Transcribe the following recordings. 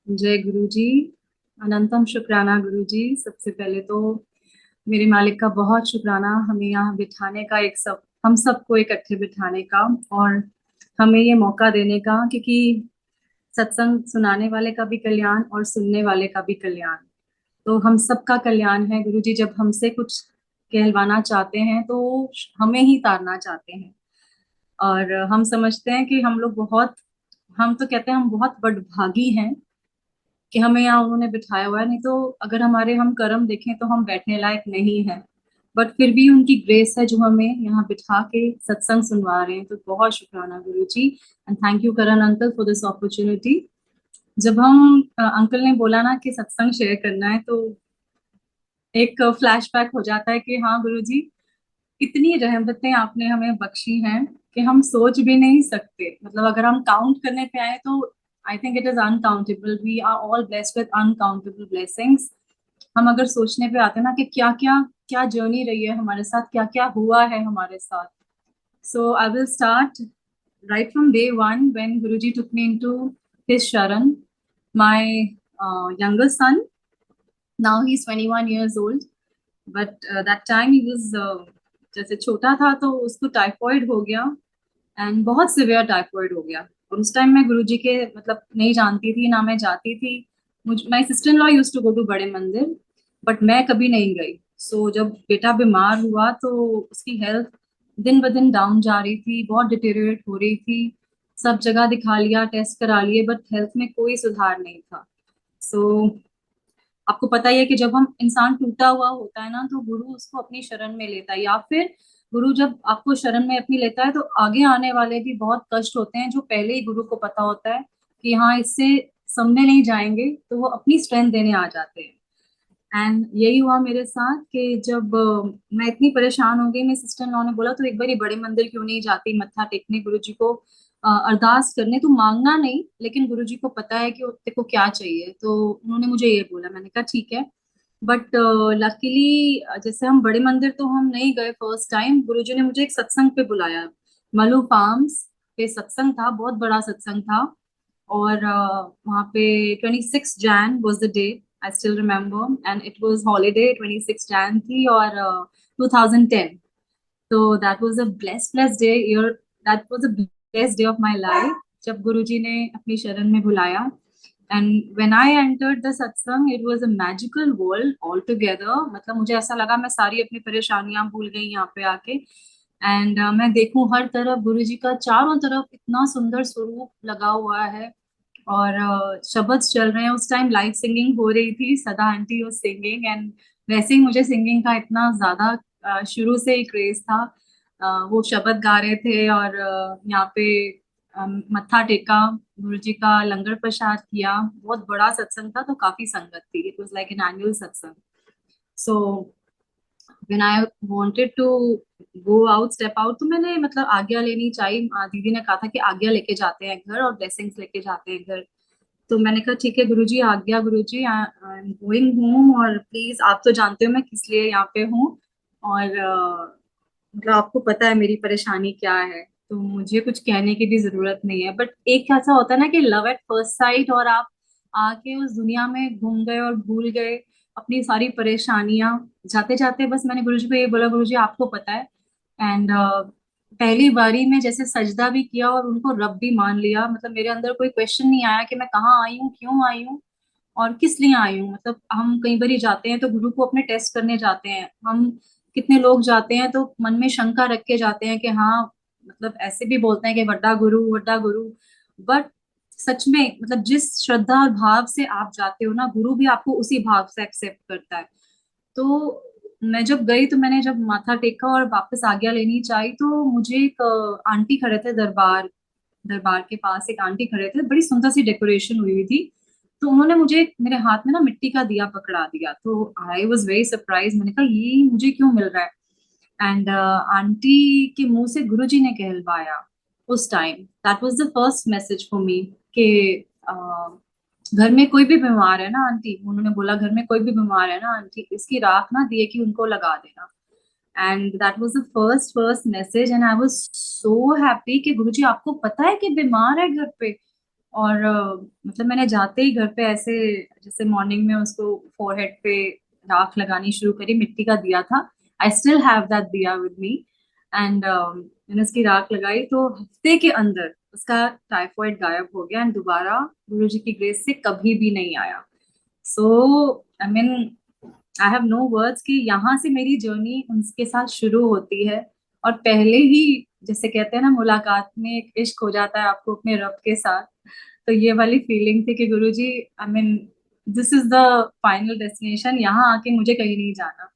जय गुरु जी। अनंतम शुक्राना गुरु जी। सबसे पहले तो मेरे मालिक का बहुत शुक्राना, हमें यहाँ बिठाने का, एक सब हम सबको इकट्ठे बिठाने का, और हमें ये मौका देने का, क्योंकि सत्संग सुनाने वाले का भी कल्याण और सुनने वाले का भी कल्याण। तो हम सबका कल्याण है गुरु जी। जब हमसे कुछ कहलवाना चाहते हैं तो हमें ही तारना चाहते हैं। और हम समझते हैं कि हम लोग बहुत, हम तो कहते हैं हम बहुत बड़भागी हैं कि हमें यहाँ उन्होंने बिठाया हुआ है। नहीं तो अगर हमारे हम कर्म देखें तो हम बैठने लायक नहीं है, बट फिर भी उनकी ग्रेस है जो हमें यहाँ बिठा के सत्संग सुनवा रहे हैं। तो बहुत शुक्राना Guru ji, and thank you Karan uncle for this opportunity. जब हम अंकल ने बोला ना कि सत्संग शेयर करना है, तो एक फ्लैशबैक हो जाता है कि हाँ गुरु जी, इतनी रहमतें आपने हमें बख्शी हैं कि हम सोच भी नहीं सकते। मतलब अगर हम काउंट करने पे आए तो I think it is uncountable. We are all blessed with uncountable blessings. हम अगर सोचने पे आते हैं ना कि क्या क्या क्या जर्नी रही है हमारे साथ, क्या क्या हुआ है हमारे साथ। So I will start right from day one when Guruji took me into his sharan. My younger son, now he's 21 years old, but that time he was जैसे छोटा था तो उसको टाइफॉइड हो गया, एंड बहुत सिवियर टाइफॉइड हो गया। और उस टाइम मैं गुरुजी के मतलब नहीं जानती थी, ना मैं जाती थी। मुझ my sister in law use to go to बड़े मंदिर, बट मैं कभी नहीं गई। सो जब बेटा बीमार हुआ तो उसकी हेल्थ दिन ब दिन डाउन जा रही थी, बहुत डिटेरियोरेट हो रही थी। सब जगह दिखा लिया, टेस्ट करा लिए, बट हेल्थ में कोई सुधार नहीं था। सो आपको पता ही है कि जब हम इंसान टूटा हुआ होता है ना, तो गुरु उसको अपनी शरण में लेता है, या फिर गुरु जब आपको शरण में अपनी लेता है तो आगे आने वाले भी बहुत कष्ट होते हैं जो पहले ही गुरु को पता होता है कि हाँ इससे समझने नहीं जाएंगे, तो वो अपनी स्ट्रेंथ देने आ जाते हैं। एंड यही हुआ मेरे साथ कि जब मैं इतनी परेशान हो गई, मेरी सिस्टर इन लॉ ने बोला तो एक बार ही बड़े मंदिर क्यों नहीं जाती मत्था टेकने गुरु जी को, अरदास करने, तू मांगना नहीं लेकिन गुरु जी को पता है कि तेरे को क्या चाहिए। तो उन्होंने मुझे ये बोला, मैंने कहा ठीक है। बट लकीली जैसे हम बड़े मंदिर तो हम नहीं गए फर्स्ट टाइम, गुरु जी ने मुझे एक सत्संग पे बुलाया। मलू फार्म्स पे सत्संग था, बहुत बड़ा सत्संग था। और वहाँ पे 26 Jan was the day, I still remember, and it was holiday, 26 Jan थी, और 2010। तो that was a blessed day year, that was a best day of my life, जब गुरुजी ने अपनी शरण में बुलाया। And when I entered the satsang it was a magical world all together. मतलब मुझे ऐसा लगा मैं सारी अपनी परेशानियां भूल गई यहाँ पे आके। एंड मैं देखूं हर तरफ गुरु जी का, चारों तरफ इतना सुंदर स्वरूप लगा हुआ है, और शब्द चल रहे हैं। उस टाइम लाइव सिंगिंग हो रही थी, सदा आंटी वाज सिंगिंग, एंड वैसे ही मुझे सिंगिंग का इतना ज्यादा शुरू से ही क्रेज था। वो शब्द गा रहे थे, और यहाँ पे मत्था टेका, गुरु जी का लंगर प्रसाद किया। बहुत बड़ा सत्संग था तो काफी संगत थी, it was like an annual satsang. So when I wanted to go out, step out, तो मैंने मतलब आज्ञा लेनी चाहिए। दीदी ने कहा था कि आज्ञा लेके जाते हैं घर और ब्लेसिंग्स लेके जाते हैं घर। तो मैंने कहा ठीक है गुरुजी, आज्ञा गुरुजी, आई एम गोइंग होम, और प्लीज आप तो जानते हो मैं किस लिए यहाँ पे हूँ, और मतलब आपको पता है मेरी परेशानी क्या है, तो मुझे कुछ कहने की भी जरूरत नहीं है। बट एक ऐसा होता है ना कि लव एट फर्स्ट साइट, और आप आके उस दुनिया में घूम गए और भूल गए अपनी सारी परेशानियां। जाते जाते बस मैंने गुरुजी को ये बोला, गुरुजी आपको पता है। एंड पहली बारी में जैसे सजदा भी किया और उनको रब भी मान लिया। मतलब मेरे अंदर कोई क्वेश्चन नहीं आया कि मैं कहाँ आई हूँ, क्यों आई हूँ, और किस लिए आई हूँ। मतलब हम कई बार जाते हैं तो गुरु को अपने टेस्ट करने जाते हैं हम, कितने लोग जाते हैं तो मन में शंका रख के जाते हैं कि हाँ, मतलब ऐसे भी बोलते हैं कि वड्डा गुरु वड्डा गुरु। बट सच में मतलब जिस श्रद्धा और भाव से आप जाते हो ना, गुरु भी आपको उसी भाव से एक्सेप्ट करता है। तो मैं जब गई तो मैंने जब माथा टेका और वापस आज्ञा लेनी चाहिए, तो मुझे एक आंटी खड़े थे दरबार, दरबार के पास एक आंटी खड़े थे, बड़ी सुंदर सी डेकोरेशन हुई हुई थी। तो उन्होंने मुझे मेरे हाथ में ना मिट्टी का दिया पकड़ा दिया, तो आई वॉज वेरी सरप्राइज। मैंने कहा ये मुझे क्यों मिल रहा है। एंड आंटी के मुंह से गुरुजी ने कहलवाया उस time, that was the first message for me कि घर में कोई भी बीमार है ना आंटी, उन्होंने बोला घर में कोई भी बीमार है ना आंटी, इसकी राख ना दिए कि उनको लगा देना। And that was the first first message, and I was so happy कि गुरुजी आपको पता है कि बीमार है घर पे। और मतलब मैंने जाते ही घर पे ऐसे, जैसे मॉर्निंग में उसको फोरहेड पे राख लगानी शुरू करी, मिट्टी का दिया था। आई स्टिल हैव दैट दिया विद मी। एंड मैंने उसकी राख लगाई तो हफ्ते के अंदर उसका टाइफॉइड गायब हो गया, एंड दोबारा गुरुजी की ग्रेस से कभी भी नहीं आया। So I mean, I have no words कि यहाँ से मेरी जर्नी उनके साथ शुरू होती है। और पहले ही, जैसे कहते हैं ना, मुलाकात में एक इश्क हो जाता है आपको अपने रब के साथ। तो ये वाली फीलिंग थी कि Guruji, I mean, this is the final destination, यहाँ आके मुझे कहीं नहीं जाना।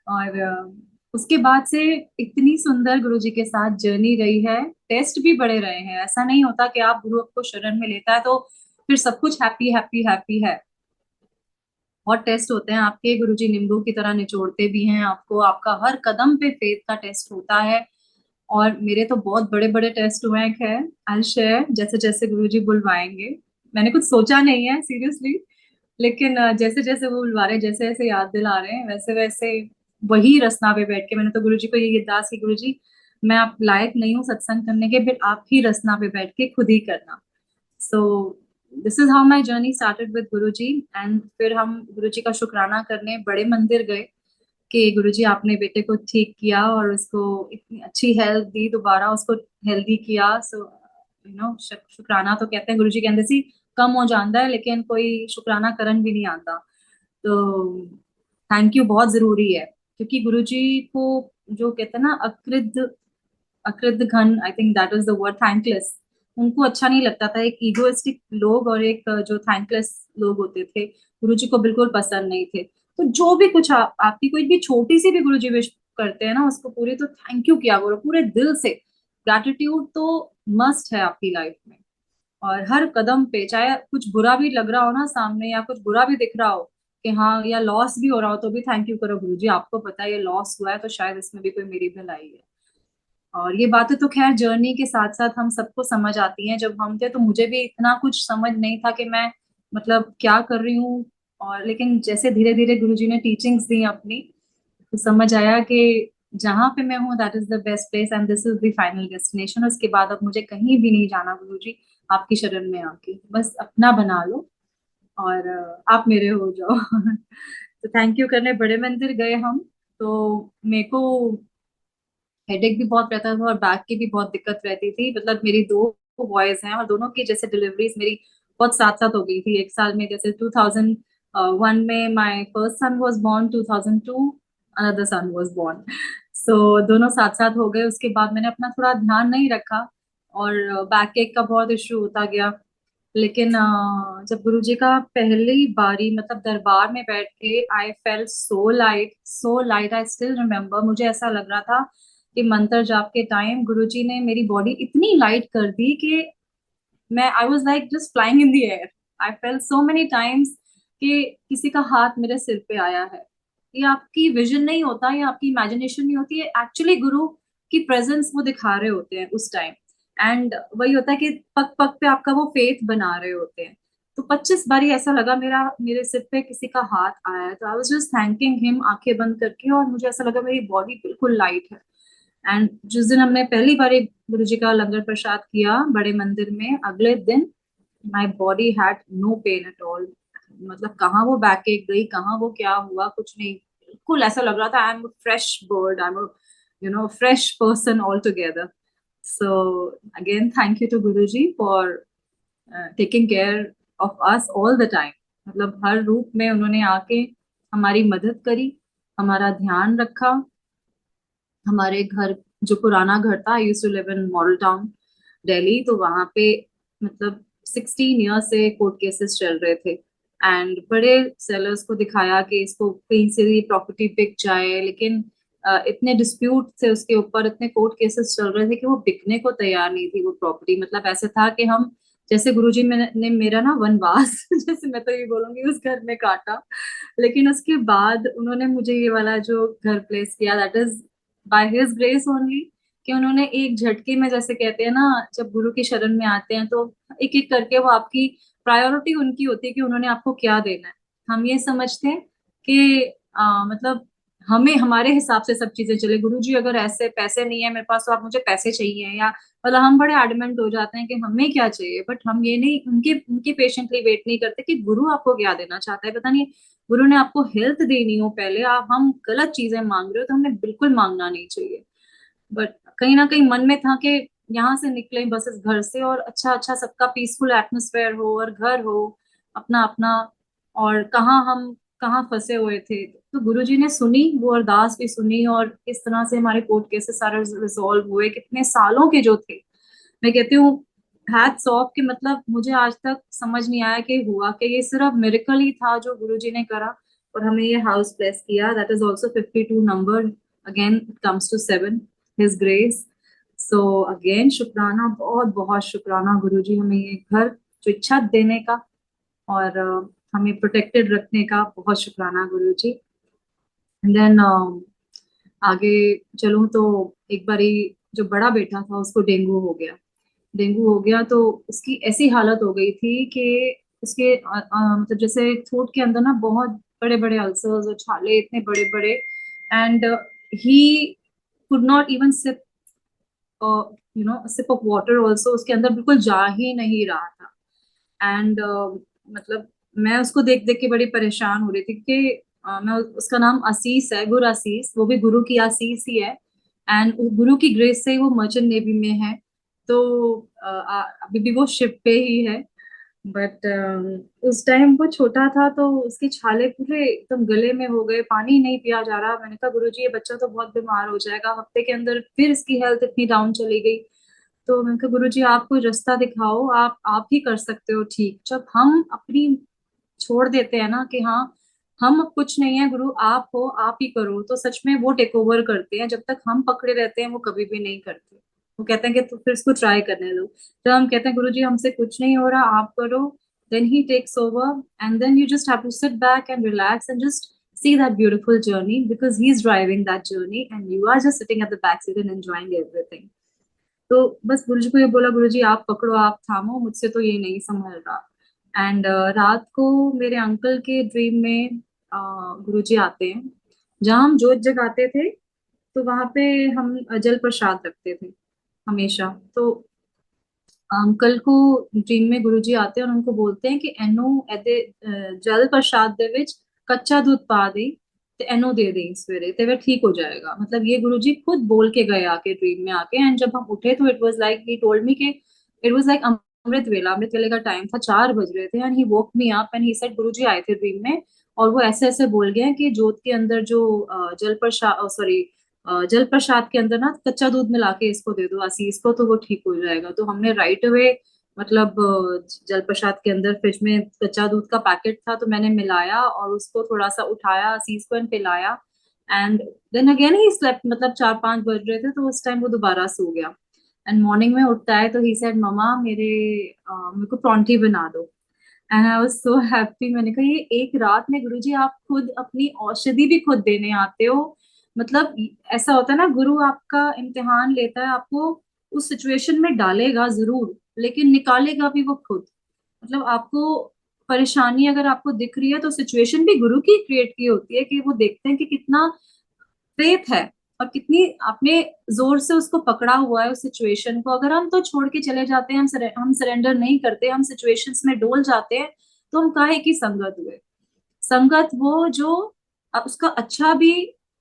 और उसके बाद से इतनी सुंदर गुरुजी के साथ जर्नी रही है। टेस्ट भी बड़े रहे हैं, ऐसा नहीं होता कि आप गुरु को शरण में लेता है तो फिर सब कुछ हैप्पी हैप्पी हैप्पी है। बहुत टेस्ट होते हैं आपके, गुरुजी नींबू की तरह निचोड़ते भी हैं आपको, आपका हर कदम पे फेथ का टेस्ट होता है। और मेरे तो बहुत बड़े बड़े टेस्ट हुए हैं। खैर, आई शेयर जैसे जैसे गुरुजी बुलवाएंगे। मैंने कुछ सोचा नहीं है सीरियसली, लेकिन जैसे जैसे वो बुलवा रहे हैं, जैसे जैसे याद दिला रहे हैं, वैसे वैसे वही रसना पे बैठ के मैंने तो गुरुजी को ये अरदास की, गुरुजी मैं आप लायक नहीं हूँ सत्संग करने के, फिर आप ही रसना पे बैठ के खुद ही करना। So this is how my journey started with Guruji. And फिर हम गुरुजी का शुक्राना करने बड़े मंदिर गए कि गुरुजी आपने बेटे को ठीक किया और उसको इतनी अच्छी हेल्थ दी, दोबारा उसको हेल्दी किया। सो यू नो, शुक्राना तो कहते हैं गुरुजी कहते सी कम हो जाता है, लेकिन कोई शुक्राना करन भी नहीं आता। तो थैंक यू बहुत जरूरी है, क्योंकि गुरुजी को जो कहते हैं ना, अकृत अकृत घन, I think that is the word, thankless, उनको अच्छा नहीं लगता था। एक ईगोइस्टिक लोग और एक जो थैंकलेस लोग होते थे, गुरुजी को बिल्कुल पसंद नहीं थे। तो जो भी कुछ आपकी कोई भी छोटी सी भी गुरुजी विश करते हैं ना, उसको पूरी तो थैंक यू किया करो पूरे दिल से। ग्रैटिट्यूड तो मस्ट है आपकी लाइफ में। और हर कदम पे, चाहे कुछ बुरा भी लग रहा हो ना सामने, या कुछ बुरा भी दिख रहा हो कि हाँ, या लॉस भी हो रहा हो, तो भी थैंक यू करो गुरुजी, आपको पता है ये लॉस हुआ है तो शायद इसमें भी कोई मेरी भलाई है। और ये बातें तो खैर जर्नी के साथ साथ हम सबको समझ आती हैं। जब हम थे तो मुझे भी इतना कुछ समझ नहीं था कि मैं मतलब क्या कर रही हूँ। और लेकिन जैसे धीरे धीरे गुरुजी ने टीचिंग्स दी अपनी, तो समझ आया कि जहाँ पे मैं हूँ that is the best place and this is the final destination. उसके बाद अब मुझे कहीं भी नहीं जाना गुरुजी, आपकी शरण में आके बस अपना बना लो और आप मेरे हो जाओ। तो थैंक यू करने बड़े मंदिर गए हम। तो मेरे को हेडेक भी बहुत रहता था और बैक की भी बहुत दिक्कत रहती थी। मतलब मेरी दो बॉयज हैं और दोनों की जैसे डिलीवरीज मेरी बहुत साथ साथ हो गई थी एक साल में। जैसे 2001 में my first son was born, 2002 another son was born. So दोनों साथ साथ हो गए। उसके बाद मैंने अपना थोड़ा ध्यान नहीं रखा और बैक एक का बहुत इश्यू होता गया। लेकिन जब गुरुजी का पहली बारी मतलब दरबार में बैठ के, I felt so light, so light. I still remember, मुझे ऐसा लग रहा था कि मंत्र जाप के टाइम गुरुजी ने मेरी बॉडी इतनी लाइट कर दी कि मैं, I was like just flying in the air. I felt so many times कि किसी का हाथ मेरे सिर पे आया है। ये आपकी विजन नहीं होता, ये आपकी इमेजिनेशन नहीं होती है, एक्चुअली गुरु की प्रेजेंस वो दिखा रहे होते हैं उस टाइम। एंड वही होता है कि पग पग पे आपका वो फेथ बना रहे होते हैं। तो 25 बारी ऐसा लगा मेरा मेरे सिर पे किसी का हाथ आया है, तो I was just thanking him आंखें बंद करके, और मुझे ऐसा लगा मेरी बॉडी बिल्कुल लाइट है। एंड जिस दिन हमने पहली बार गुरु जी का लंगर प्रसाद किया बड़े मंदिर में, अगले दिन my body had no pain at all. मतलब कहाँ वो बैक एक गई, कहाँ वो क्या हुआ, कुछ नहीं। बिल्कुल ऐसा लग रहा था I am fresh bird, I am you know fresh person all together. So again thank you to Guru ji for taking care of us all the time. मतलब हर रूप में उन्होंने आके हमारी मदद करी, हमारा ध्यान रखा। हमारे घर, जो पुराना घर था, I used to live in Model Town Delhi, तो वहां पे मतलब 16 ईयर से कोर्ट केसेस चल रहे थे। एंड बड़े सेलर्स को दिखाया कि इसको कहीं से ये प्रॉपर्टी बिक जाए, लेकिन इतने डिस्प्यूट थे उसके ऊपर, इतने कोर्ट केसेस चल रहे थे कि वो बिकने को तैयार नहीं थी वो प्रॉपर्टी। मतलब ऐसे था कि हम, जैसे गुरुजी ने मेरा ना वनवास जैसे मैं तो ये बोलूंगी उस घर में काटा। लेकिन उसके बाद उन्होंने मुझे ये वाला जो घर प्लेस किया, that is by his grace only. कि उन्होंने एक झटके में, जैसे कहते हैं ना, जब गुरु की शरण में आते हैं तो एक एक करके वो आपकी प्रायोरिटी उनकी होती है कि उन्होंने आपको क्या देना है। हम ये समझते हैं कि मतलब हमें हमारे हिसाब से सब चीजें चले। गुरुजी अगर ऐसे पैसे नहीं है मेरे पास तो आप मुझे पैसे चाहिए, या मतलब हम बड़े एडमेंट हो जाते हैं कि हमें क्या चाहिए, बट हम ये नहीं, उनके उनकी पेशेंटली वेट नहीं करते कि गुरु आपको क्या देना चाहता है। पता नहीं, गुरु ने आपको हेल्थ देनी हो पहले, आप हम गलत चीजें मांग रहे हो तो हमें बिल्कुल मांगना नहीं चाहिए। बट कहीं ना कहीं मन में था कि यहाँ से निकले बस इस घर से, और अच्छा अच्छा सबका पीसफुल एटमोसफेयर हो और घर हो अपना अपना। और कहाँ फंसे हुए थे। तो गुरुजी ने सुनी, वो अरदास भी सुनी, और इस तरह से हमारे कोर्ट केसेस सारे रिजॉल्व हुए, कितने सालों के जो थे। मैं कहती हूँ हैट्स ऑफ, कि मतलब मुझे आज तक समझ नहीं आया कि हुआ कि ये सिर्फ मिरेकल ही था जो गुरुजी ने करा और हमें ये हाउस ब्लेस किया। That is also 52 number, again it comes to 7, his grace. So again शुक्राना, बहुत बहुत शुक्राना गुरुजी, हमें ये घर जो इच्छा देने का और हमें प्रोटेक्टेड रखने का, बहुत शुक्राना गुरुजी। एंड देन आगे चलूं तो एक बारी जो बड़ा बेटा था उसको डेंगू हो गया। डेंगू हो गया तो उसकी ऐसी हालत हो गई थी कि उसके मतलब जैसे थ्रोट के अंदर ना बहुत बड़े बड़े अल्सर्स और छाले इतने बड़े बड़े। And he could not even sip sip of water also, उसके अंदर बिल्कुल जा ही नहीं रहा था। एंड मतलब मैं उसको देख देख के बड़ी परेशान हो रही थी कि मैं उसका नाम आशीष है, गुरु आशीष, वो भी गुरु की आशीष ही है। एंड गुरु की ग्रेस से ही वो मर्चेंट नेवी में है। तो अभी भी वो शिप पे ही है। बट उस टाइम वो छोटा था तो उसके छाले पूरे एकदम गले में हो गए, पानी नहीं पिया जा रहा। मैंने कहा गुरुजी ये बच्चा तो बहुत बीमार हो जाएगा, हफ्ते के अंदर फिर इसकी हेल्थ इतनी डाउन चली गई। तो मैंने कहा गुरुजी आप कोई रास्ता दिखाओ, आप ही कर सकते हो ठीक। जब हम अपनी छोड़ देते हैं ना कि हाँ हम अब कुछ नहीं है, गुरु आप हो, आप ही करो, तो सच में वो टेक ओवर करते हैं। जब तक हम पकड़े रहते हैं वो कभी भी नहीं करते। वो कहते हैं कि तो फिर इसको ट्राई करने दो। जब हम कहते हैं गुरु जी हमसे कुछ नहीं हो रहा, आप करो, then he takes over. And then you just have to sit back and relax and just see that beautiful journey, because he's driving that journey and you are just sitting at the back seat and enjoying everything. तो बस गुरुजी को ये बोला, गुरुजी आप पकड़ो, आप थामो, मुझसे तो ये नहीं संभल रहा। एंड रात को मेरे अंकल के ड्रीम में गुरुजी आते हैं। जहाँ हम जोत जगाते थे तो वहां पे हम जल प्रसाद रखते थे हमेशा। तो अंकल को ड्रीम में गुरुजी आते हैं और उनको बोलते हैं कि एनो एदे जल प्रसाद दे विच कच्चा दूध पा दे, ते एनो दे दे सवेरे ते वह ठीक हो जाएगा। मतलब ये गुरुजी खुद बोल के गए आके ड्रीम में आके। एंड जब हम उठे तो it was like he told me कि इट वाज लाइक अमृत वेले का टाइम था, 4 बज रहे थे। And he woke me up and he said Guruji आए थे ड्रीम में और वो ऐसे ऐसे बोल गए हैं कि जोत के अंदर जो जल प्रसाद, सॉरी, जल प्रसाद के अंदर ना कच्चा दूध मिला के इसको दे दो आशीष को, तो वो ठीक हो जाएगा। तो हमने राइट अवे, मतलब जल प्रसाद के अंदर फ्रिज में कच्चा दूध का पैकेट था तो मैंने मिलाया और उसको थोड़ा सा उठाया आशीष को एंड पिलाया। And then again he slept, मतलब 4-5 बज रहे थे तो उस टाइम वो दोबारा सो गया। एंड मॉर्निंग में उठता है तो ही सेड ममा मेरे को परांठी बना दो। And I was so happy. मैंने कहा ये एक रात में गुरुजी आप खुद अपनी औषधि भी खुद देने आते हो। मतलब ऐसा होता है ना, गुरु आपका इम्तिहान लेता है, आपको उस सिचुएशन में डालेगा जरूर लेकिन निकालेगा भी वो खुद। मतलब आपको परेशानी अगर आपको दिख रही है तो सिचुएशन भी गुरु की क्रिएट की होती है, कि वो देखते हैं कि कितना फेथ है और कितनी आपने जोर से उसको पकड़ा हुआ है उस सिचुएशन को। अगर हम तो छोड़ के चले जाते हैं, हम सरेंडर नहीं करते, हम सिचुएशंस में डोल जाते हैं, तो हम काहे की संगत हुए। संगत वो जो उसका अच्छा भी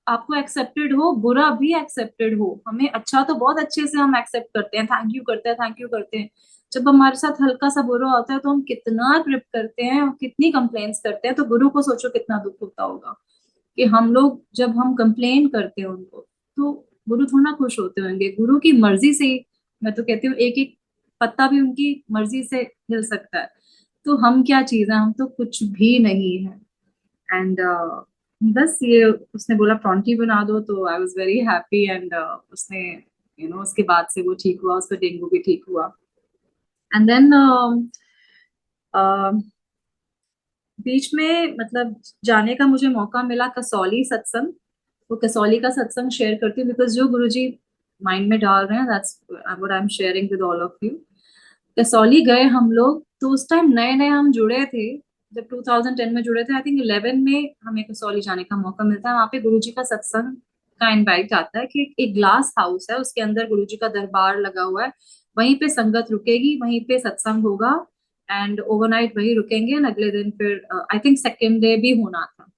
आपको एक्सेप्टेड हो, बुरा भी एक्सेप्टेड हो। हमें अच्छा तो बहुत अच्छे से हम एक्सेप्ट करते हैं, थैंक यू करते हैं, थैंक यू करते हैं। जब हमारे साथ हल्का सा बुरा होता है तो हम कितना ग्रिप करते हैं और कितनी कंप्लेन्स करते हैं। तो गुरु को सोचो कितना दुख होता होगा कि हम लोग जब हम कंप्लेन करते हैं उनको, तो गुरु थोड़ा खुश होते होंगे। गुरु की मर्जी से ही, मैं तो कहती हूँ एक एक पत्ता भी उनकी मर्जी से हिल सकता है। तो हम क्या चीज है, हम तो कुछ भी नहीं है। एंड बस ये उसने बोला प्रॉन्टी बना दो तो I was very happy. And उसने उसके बाद से वो ठीक हुआ, उसका डेंगू भी ठीक हुआ। एंड देन बीच में मतलब जाने का मुझे मौका मिला कसौली सत्संग। वो कसौली का सत्संग शेयर करती हूँ बिकॉज जो गुरुजी माइंड में डाल रहे हैं that's what I am sharing with all of you. Kasauli गए हम लोग तो उस टाइम नए नए हम जुड़े थे। जब 2010 में जुड़े थे, आई थिंक 11 में हमें कसौली जाने का मौका मिलता है। वहाँ पे गुरुजी का सत्संग का इनवाइट आता है कि एक ग्लास हाउस है, उसके अंदर गुरुजी का दरबार लगा हुआ है, वहीं पे संगत रुकेगी, वहीं पे सत्संग होगा, एंड ओवरनाइट वहीं रुकेंगे, एंड अगले दिन फिर आई थिंक सेकेंड डे भी होना था।